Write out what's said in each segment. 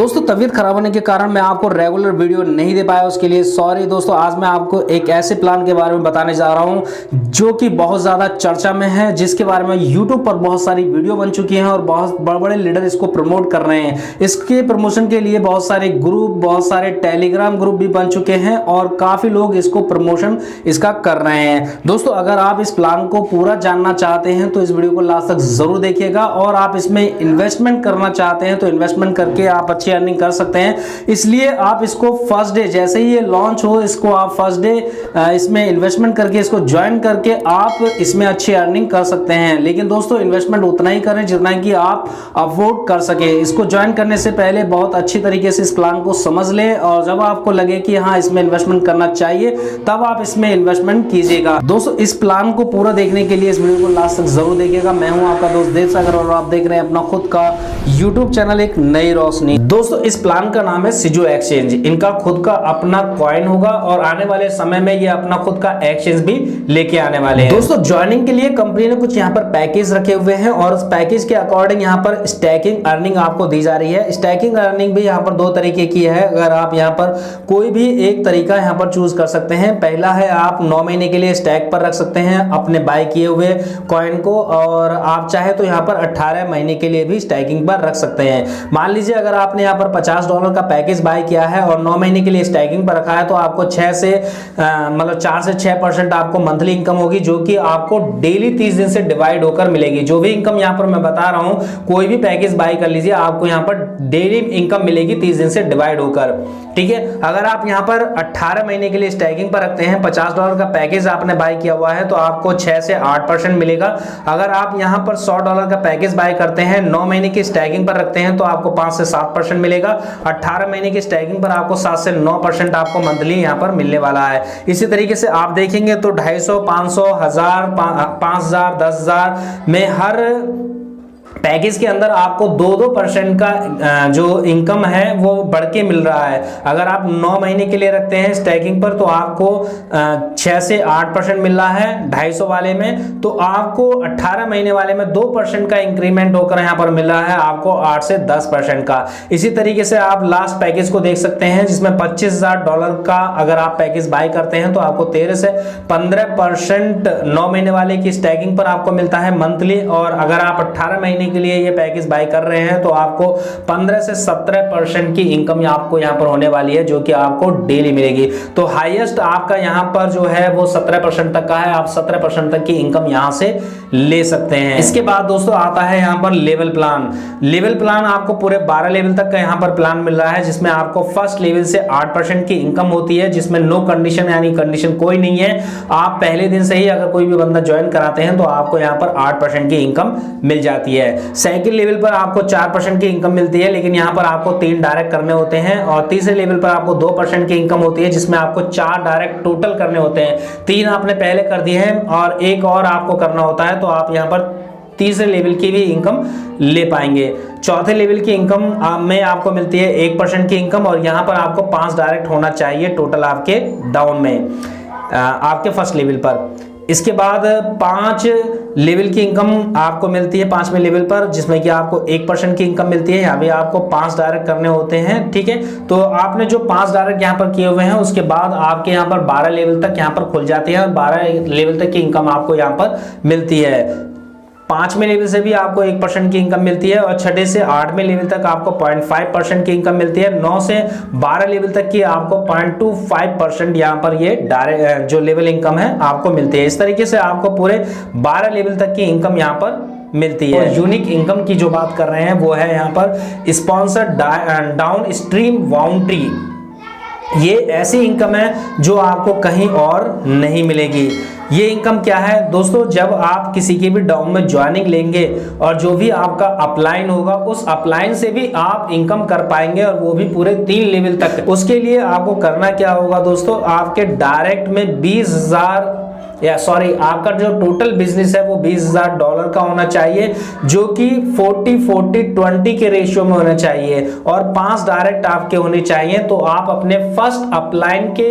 दोस्तों तबीयत खराब होने के कारण मैं आपको रेगुलर वीडियो नहीं दे पाया, उसके लिए सॉरी दोस्तों। आज मैं आपको एक ऐसे प्लान के बारे में बताने जा रहा हूं जो कि बहुत ज़्यादा चर्चा में है, जिसके बारे में यूट्यूब पर बहुत सारी वीडियो बन चुकी हैं और बहुत बड़े बड़े लीडर इसको प्रमोट कर रहे हैं। इसके प्रमोशन के लिए बहुत सारे ग्रुप, बहुत सारे टेलीग्राम ग्रुप भी बन चुके हैं और काफ़ी लोग इसको प्रमोशन इसका कर रहे हैं। दोस्तों अगर आप इस प्लान को पूरा जानना चाहते हैं तो इस वीडियो को लास्ट तक ज़रूर देखिएगा, और आप इसमें इन्वेस्टमेंट करना चाहते हैं तो इन्वेस्टमेंट करके आप अच्छी अर्निंग कर सकते हैं। इसलिए आप इसको फर्स्ट डे जैसे ही ये लॉन्च हो, इसको आप फर्स्ट डे इसमें इन्वेस्टमेंट करके इसको ज्वाइन करके आप इसमें अच्छी अर्निंग कर सकते हैं। लेकिन दोस्तों इन्वेस्टमेंट उतना ही करें जितना कि आप अफोर्ड कर सके। इसको ज्वाइन करने से पहले बहुत अच्छी तरीके से इस प्लान को समझ लें, और जब आपको लगे कि हाँ इसमें इन्वेस्टमेंट करना चाहिए तब आप इसमें इन्वेस्टमेंट कीजिएगा। दोस्तों इस प्लान को पूरा देखने के लिए इस वीडियो को लास्ट तक जरूर देखिएगा। मैं हूं आपका दोस्त देव सागर और आप देख रहे हैं अपना खुद का यूट्यूब चैनल एक नई रोशनी। दोस्तों इस प्लान का नाम है सिजो एक्सचेंज। इनका खुद का अपना कॉइन होगा और आने वाले समय में ये अपना खुद का एक्सचेंज भी लेके आने वाले हैं। दोस्तों ज्वाइनिंग के लिए कंपनी ने कुछ यहाँ पर पैकेज रखे हुए हैं और उस पैकेज के अकॉर्डिंग यहाँ पर स्टैकिंग अर्निंग आपको दी जा रही है। स्टैकिंग अर्निंग भी यहाँ पर दो तरीके की है। अगर आप यहाँ पर कोई भी एक तरीका यहाँ पर चूज कर सकते हैं। पहला है आप 9 महीने के लिए स्टैक पर रख सकते हैं अपने बाय किए हुए कॉइन को, और आप चाहे तो यहाँ पर 18 महीने के लिए भी स्टैकिंग पर रख सकते हैं। मान लीजिए अगर आपने यहाँ पर $50 का पैकेज बाय किया है और 9 महीने के लिए स्टैकिंग पर रखा है तो आपको 4 से 6% आपको मंथली इनकम होगी, जो कि आपको डेली 30 दिन से डिवाइड होकर मिलेगी। जो भी इनकम यहाँ पर मैं बता रहा हूँ, कोई भी पैकेज बाय कर लीजिए, आपको यहाँ पर डेली इनकम मिलेगी 30 दिन से डिवाइड होकर। ठीक है, अगर आप यहाँ पर 18 महीने के लिए स्टैकिंग पर रखते हैं, $50 का पैकेज आपने बाय किया हुआ है तो आपको 6 से 8% मिलेगा। अगर आप यहाँ पर $100 का पैकेज बाय करते हैं, 9 महीने की स्टैकिंग पर रखते हैं तो आपको 5 से 7% मिलेगा। 18 महीने की स्टैकिंग पर आपको 7 से 9% आपको मंथली यहाँ पर मिलने वाला है। इसी तरीके से आप देखेंगे तो 250, 500, 1000, 5000, 10,000 में हर पैकेज के अंदर आपको 2% का जो इनकम है वो बढ़ के मिल रहा है। अगर आप 9 महीने के लिए रखते हैं स्टैकिंग पर तो आपको 6 से 8% मिल रहा है 250 वाले में, तो आपको 18 महीने वाले में 2% का इंक्रीमेंट होकर यहाँ पर मिल रहा है आपको 8 से 10% का। इसी तरीके से आप लास्ट पैकेज को देख सकते हैं जिसमें $25,000 का अगर आप पैकेज बाय करते हैं तो आपको 13 से 15% 9 महीने वाले की स्टैकिंग पर आपको मिलता है मंथली, और अगर आप 18 महीने के लिए ये पैकेज बाय कर रहे हैं तो आपको 15 से 17% की इनकम आपको यहाँ पर होने वाली है, जो कि आपको डेली मिलेगी। तो हाईएस्ट आपका यहाँ पर जो है वो 17% तक का है। आप 17% तक की इनकम यहाँ से ले सकते हैं। इसके बाद दोस्तों आता है यहाँ पर लेवल प्लान। लेवल प्लान आपको पूरे 12 लेवल तक का यहाँ पर प्लान मिल रहा है, जिसमें आपको फर्स्ट लेवल से 8% की इनकम होती है, जिसमें नो कंडीशन यानी कंडीशन कोई नहीं है। आप पहले दिन से ही अगर कोई भी बंदा ज्वाइन कराते हैं तो आपको यहाँ पर 8% की इनकम मिल जाती है। सेकंड लेवल पर आपको 4% की इनकम मिलती है, लेकिन यहाँ पर आपको 3 डायरेक्ट करने होते हैं। और तीसरे लेवल पर आपको 2% की इनकम होती है, जिसमें आपको 4 डायरेक्ट टोटल करने होते हैं। 3 आपने पहले कर दिए हैं और एक और आपको करना होता है, तो आप यहाँ पर तीसरे लेवल की भी इनकम ले पाएंगे। चौथे लेवल की इनकम में आपको मिलती है 1% की इनकम, और यहाँ पर आपको 5 डायरेक्ट होना चाहिए टोटल आपके डाउन में आपके फर्स्ट लेवल पर। इसके बाद 5 लेवल की इनकम आपको मिलती है 5वें लेवल पर, जिसमें कि आपको 1% की इनकम मिलती है। यहाँ भी आपको 5 डायरेक्ट करने होते हैं। ठीक है, तो आपने जो 5 डायरेक्ट यहाँ पर किए हुए हैं उसके बाद आपके यहाँ पर 12 लेवल तक यहाँ पर खुल जाते हैं और 12 लेवल तक की इनकम आपको यहाँ पर मिलती है। 5वें लेवल से भी आपको 1% की इनकम मिलती है, और 6 से 8वें लेवल तक आपको 0.5% की इनकम मिलती है। 9 से 12 लेवल तक की आपको 0.25% यहाँ पर ये डायरेक्ट जो लेवल इनकम है आपको मिलती है। इस तरीके से आपको पूरे 12 लेवल तक की इनकम यहाँ पर मिलती है। यूनिक इनकम की जो बात कर रहे हैं वो है यहाँ पर स्पॉन्सर डाउन स्ट्रीम बाउंड्री। ये ऐसी इनकम है जो आपको कहीं और नहीं मिलेगी। ये इनकम क्या है दोस्तों, जब आप किसी के भी डाउन में ज्वाइनिंग लेंगे और जो भी आपका अपलाइन होगा उस अपलाइन से भी आप इनकम कर पाएंगे, और वो भी पूरे 3 लेवल तक। उसके लिए आपको करना क्या होगा दोस्तों, आपके डायरेक्ट में 20,000 या सॉरी आपका जो टोटल बिजनेस है वो $20,000 का होना चाहिए, जो कि 40-40-20 के रेशियो में होना चाहिए और 5 डायरेक्ट आपके होने चाहिए। तो आप अपने फर्स्ट अपलाइन के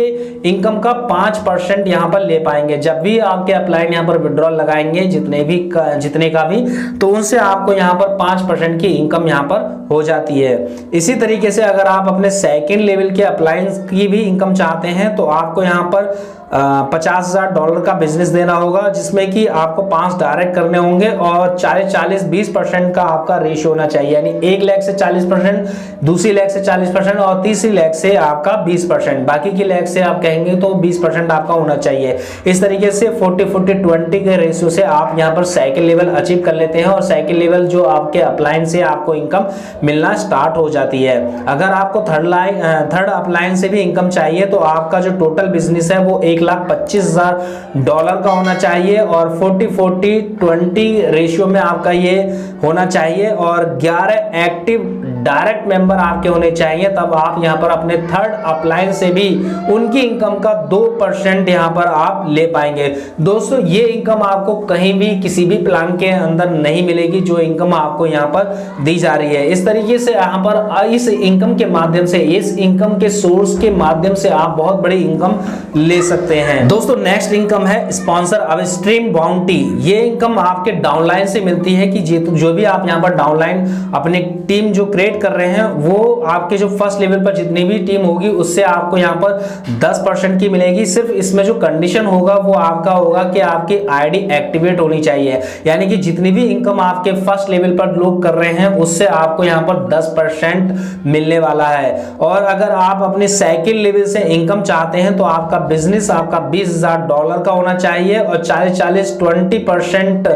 इनकम का 5% यहाँ पर ले पाएंगे। जब भी आपके अपलाइन यहाँ पर विड्रॉल लगाएंगे जितने का भी, तो उनसे आपको यहाँ पर 5% की इनकम यहाँ पर हो जाती है। इसी तरीके से अगर आप अपने सेकेंड लेवल के अपलायंस की भी इनकम चाहते हैं तो आपको यहाँ पर $50,000 का बिजनेस देना होगा, जिसमें कि आपको 5 डायरेक्ट करने होंगे और 40-40-20% का आपका रेशियो होना चाहिए, यानी 1 लाख से 40%, दूसरी लाख से 40% और तीसरी लाख से आपका 20%, बाकी की लाख से आप कहेंगे तो 20% आपका होना चाहिए। इस तरीके से 40-40-20 के रेशियो से आप यहाँ पर सेकेंड लेवल अचीव कर लेते हैं और सेकेंड लेवल जो आपके अपलाइन से आपको इनकम मिलना स्टार्ट हो जाती है। अगर आपको थर्ड अपलाइन से भी इनकम चाहिए तो आपका जो टोटल बिजनेस है वो $1,25,000 का होना चाहिए और 40-40-20 रेशियो में आपका ये होना चाहिए और 11 एक्टिव डायरेक्ट मेंबर आपके होने चाहिए। तब आप यहाँ पर अपने थर्ड अपलाइन से भी उनकी इनकम का 2% यहाँ पर आप ले पाएंगे। दोस्तों ये इनकम आपको कहीं भी किसी भी प्लान के अंदर नहीं मिलेगी, जो इनकम आपको यहाँ पर दी जा रही है। इस तरीके से यहाँ पर इस इनकम के माध्यम से, इस इनकम के सोर्स के माध्यम से आप बहुत बड़ी इनकम ले सकते हैं। दोस्तों नेक्स्ट इनकम है स्पॉन्सर अपस्ट्रीम बाउंटी। ये इनकम आपके डाउनलाइन से मिलती है कि जो भी आप यहाँ पर डाउनलाइन अपनी टीम जो क्रिएट कर रहे हैं, वो आपके जो फर्स्ट लेवल पर जितनी भी टीम होगी उससे आपको यहाँ पर 10% की मिलेगी। सिर्फ इसमें जो कंडीशन होगा वो आपका होगा कि आपकी आईडी एक्टिवेट होनी चाहिए, यानी कि जितनी भी इनकम आपके फर्स्ट लेवल पर लोग कर रहे हैं उससे आपको यहाँ पर 10% मिलने वाला है। और अगर आप अपने सेकेंड लेवल से इनकम चाहते हैं तो आपका बिजनेस आपका $20,000 का होना चाहिए और 40-40-20%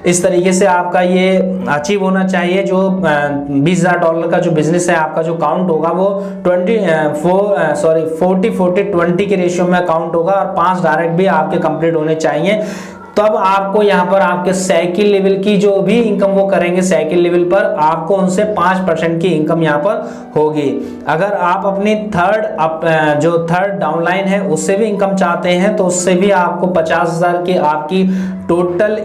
इस तरीके से आपका ये अचीव होना चाहिए। जो $20,000 का जो बिजनेस है आपका जो काउंट होगा वो 40-40-20 के रेशियो में काउंट होगा और 5 डायरेक्ट भी आपके कंप्लीट होने चाहिए। तब आपको यहाँ पर आपके सेकेंड लेवल की जो भी इनकम वो करेंगे सेकेंड लेवल पर, आपको उनसे 5% की इनकम यहाँ पर होगी। अगर आप अपनी थर्ड डाउनलाइन है उससे भी इनकम चाहते हैं तो उससे भी आपको 50,000 की आपकी टोटल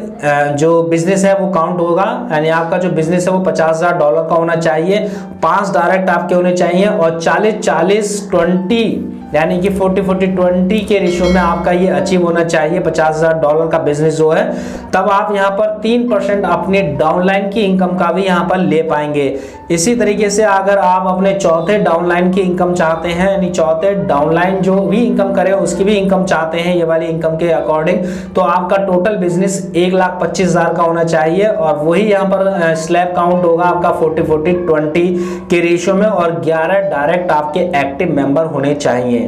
जो बिजनेस है वो काउंट होगा, यानी आपका जो बिजनेस है वो $50,000 का होना चाहिए, 5 डायरेक्ट आपके होने चाहिए और 40-40-20 यानी कि 40-40-20 के रेशियो में आपका ये अचीव होना चाहिए $50,000 का बिजनेस जो है। तब आप यहाँ पर 3% अपने डाउनलाइन की इनकम का भी यहाँ पर ले पाएंगे। इसी तरीके से अगर आप अपने चौथे डाउनलाइन की इनकम चाहते हैं, यानी चौथे डाउनलाइन जो भी इनकम करे उसकी भी इनकम चाहते हैं ये वाली इनकम के अकॉर्डिंग, तो आपका टोटल बिजनेस 1,25,000 का होना चाहिए और वही यहाँ पर स्लैब काउंट होगा आपका 40-40-20 के रेशियो में और 11 डायरेक्ट आपके एक्टिव मेंबर होने चाहिए।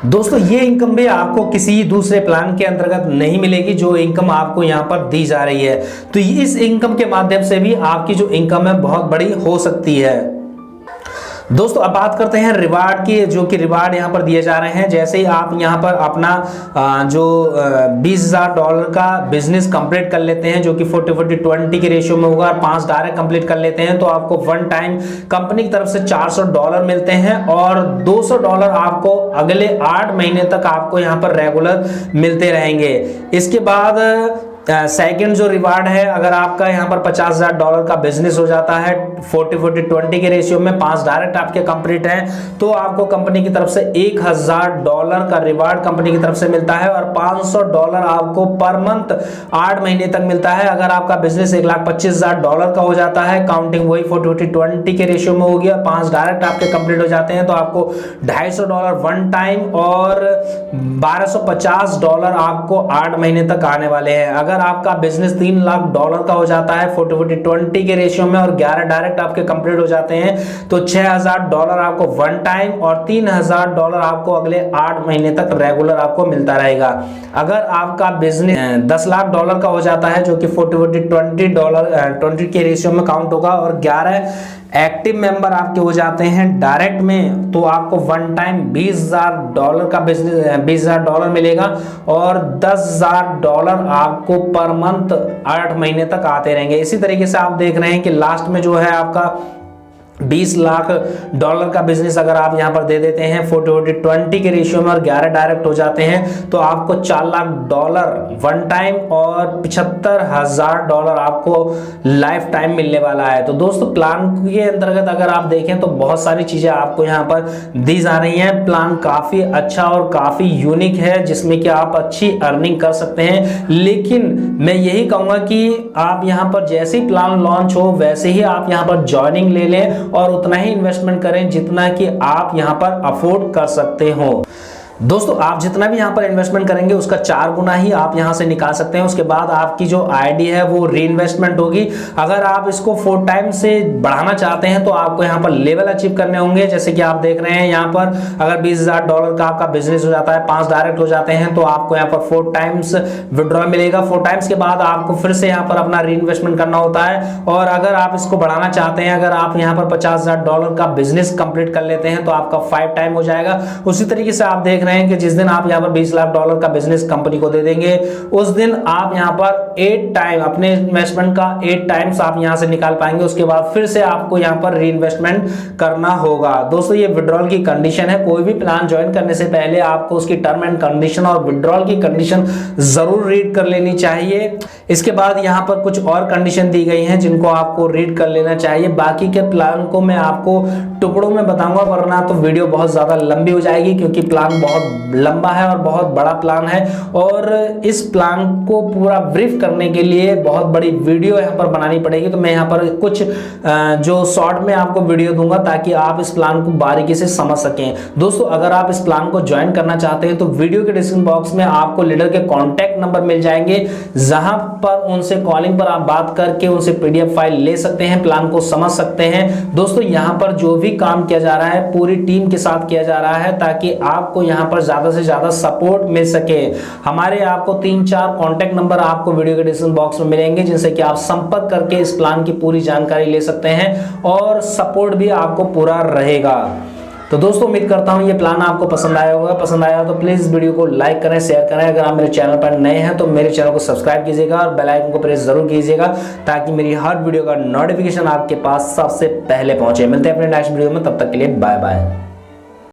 दोस्तों ये इनकम भी आपको किसी दूसरे प्लान के अंतर्गत नहीं मिलेगी, जो इनकम आपको यहाँ पर दी जा रही है। तो इस इनकम के माध्यम से भी आपकी जो इनकम है बहुत बड़ी हो सकती है। दोस्तों अब बात करते हैं रिवार्ड की, जो कि रिवार्ड यहाँ पर दिए जा रहे हैं। जैसे ही आप यहाँ पर अपना जो $20,000 का बिजनेस कंप्लीट कर लेते हैं, जो कि 40-40-20 के रेशियो में होगा और 5 डायरेक्ट कंप्लीट कर लेते हैं, तो आपको वन टाइम कंपनी की तरफ से $400 मिलते हैं और $200 आपको अगले 8 महीने तक आपको यहाँ पर रेगुलर मिलते रहेंगे। इसके बाद सेकंड जो रिवार्ड है, अगर आपका यहाँ पर $50,000 का बिजनेस हो जाता है 40-40-20 के रेशियो में, 5 डायरेक्ट आपके कंप्लीट हैं, तो आपको कंपनी की तरफ से $1,000 का रिवार्ड कंपनी की तरफ से मिलता है और $500 आपको पर मंथ 8 महीने तक मिलता है। अगर आपका बिजनेस $1,25,000 का हो जाता है, काउंटिंग वही 40-40-20 के रेशियो में होगी और 5 डायरेक्ट आपके कंप्लीट हो जाते हैं, तो आपको $250 वन टाइम और $1,250 आपको 8 महीने तक आने वाले हैं। अगर आपका बिजनेस $3 लाख का हो जाता है 40-40-20 के रेशियो में और 11 डायरेक्ट आपके कंप्लीट हो जाते हैं, तो $6,000 आपको वन टाइम और $3,000 आपको अगले 8 महीने तक रेगुलर आपको मिलता रहेगा। अगर आपका बिजनेस $10 लाख का हो जाता है, जो कि 40-40-20 के रेशियो में काउंट होगा और 11 एक्टिव मेंबर आपके हो जाते हैं डायरेक्ट में, तो आपको वन टाइम $20,000 का बिजनेस $20,000 मिलेगा और $10,000 आपको पर मंथ 8 महीने तक आते रहेंगे। इसी तरीके से आप देख रहे हैं कि लास्ट में जो है आपका 20 लाख डॉलर का बिजनेस अगर आप यहां पर दे देते हैं 40-20 के रेशियो में और 11 डायरेक्ट हो जाते हैं तो आपको 4 लाख डॉलर वन टाइम और 75,000 डॉलर आपको लाइफ टाइम मिलने वाला है। तो दोस्तों प्लान के अंतर्गत अगर आप देखें तो बहुत सारी चीजें आपको यहां पर दी जा रही हैं। प्लान काफी अच्छा और काफी यूनिक है जिसमें कि आप अच्छी अर्निंग कर सकते हैं, लेकिन मैं यही कहूंगा कि आप यहां पर जैसे ही प्लान लॉन्च हो वैसे ही आप यहां पर ज्वाइनिंग ले लें और उतना ही इन्वेस्टमेंट करें जितना कि आप यहां पर अफोर्ड कर सकते हो। दोस्तों आप जितना भी यहाँ पर इन्वेस्टमेंट करेंगे उसका 4 गुना ही आप यहाँ से निकाल सकते हैं। उसके बाद आपकी जो आईडी है वो री इन्वेस्टमेंट होगी। अगर आप इसको 4 टाइम से बढ़ाना चाहते हैं तो आपको यहाँ पर लेवल अचीव करने होंगे। जैसे कि आप देख रहे हैं यहाँ पर अगर 20,000 डॉलर का आपका बिजनेस हो जाता है, 5 डायरेक्ट हो जाते हैं तो आपको यहाँ पर 4 टाइम्स विड्रॉ मिलेगा। 4 टाइम्स के बाद आपको फिर से यहाँ पर अपना री इन्वेस्टमेंट करना होता है। और अगर आप इसको बढ़ाना चाहते हैं, अगर आप यहाँ पर 50,000 डॉलर का बिजनेस कंप्लीट कर लेते हैं तो आपका 5 टाइम हो जाएगा। उसी तरीके से आप देख रहे हैं कि जिस दिन आप यहां पर 20 लाख डॉलर का बिजनेस कंपनी को दे देंगे उस दिन आप यहां पर 8 टाइम अपने इन्वेस्टमेंट का 8 टाइम्स आप यहां से निकाल पाएंगे। उसके बाद फिर से आपको यहां पर री इन्वेस्टमेंट करना होगा। दोस्तों ये विड्रॉल की कंडीशन है। कोई भी प्लान ज्वाइन करने से पहले आपको उसकी टर्म एंड कंडीशन और विड्रॉल की कंडीशन जरूर रीड कर लेनी चाहिए। इसके बाद यहां पर कुछ और कंडीशन दी गई हैं जिनको आपको रीड कर लेना चाहिए। बाकी के प्लान को मैं आपको टुकड़ों में बताऊंगा, वरना तो वीडियो बहुत ज्यादा लंबी हो जाएगी क्योंकि प्लान बहुत लंबा है और बहुत बड़ा प्लान है। और इस प्लान को पूरा ब्रीफ करने के लिए बहुत बड़ी वीडियो यहाँ पर बनानी पड़ेगी। तो मैं यहाँ पर कुछ जो शॉर्ट में आपको वीडियो दूंगा ताकि आप इस प्लान को बारीकी से समझ सकें। दोस्तों अगर आप इस प्लान को ज्वाइन करना चाहते हैं तो वीडियो के डिस्क्रिप्शन बॉक्स में आपको लीडर के कॉन्टैक्ट नंबर मिल जाएंगे, जहां पर उनसे कॉलिंग पर आप बात करके उनसे पीडीएफ फाइल ले सकते हैं, प्लान को समझ सकते हैं। दोस्तों यहाँ पर जो भी काम किया जा रहा है पूरी टीम के साथ किया जा रहा है ताकि आपको यहाँ पर ज्यादा से ज्यादा सपोर्ट मिल सके। हमारे आपको 3-4 कॉन्टैक्ट नंबर आपको वीडियो के डिस्क्रिप्शन बॉक्स में मिलेंगे जिनसे कि आप संपर्क करके इस प्लान की पूरी जानकारी ले सकते हैं और सपोर्ट भी आपको पूरा रहेगा। तो दोस्तों उम्मीद करता हूं ये प्लान आपको पसंद आया होगा। पसंद आया तो प्लीज वीडियो को लाइक करें, शेयर करें। अगर आप मेरे चैनल पर नए हैं तो मेरे चैनल को सब्सक्राइब कीजिएगा और बेल आइकन को प्रेस जरूर कीजिएगा ताकि मेरी हर वीडियो का नोटिफिकेशन आपके पास सबसे पहले पहुंचे। मिलते हैं अपने नेक्स्ट वीडियो में, तब तक के लिए बाय बाय।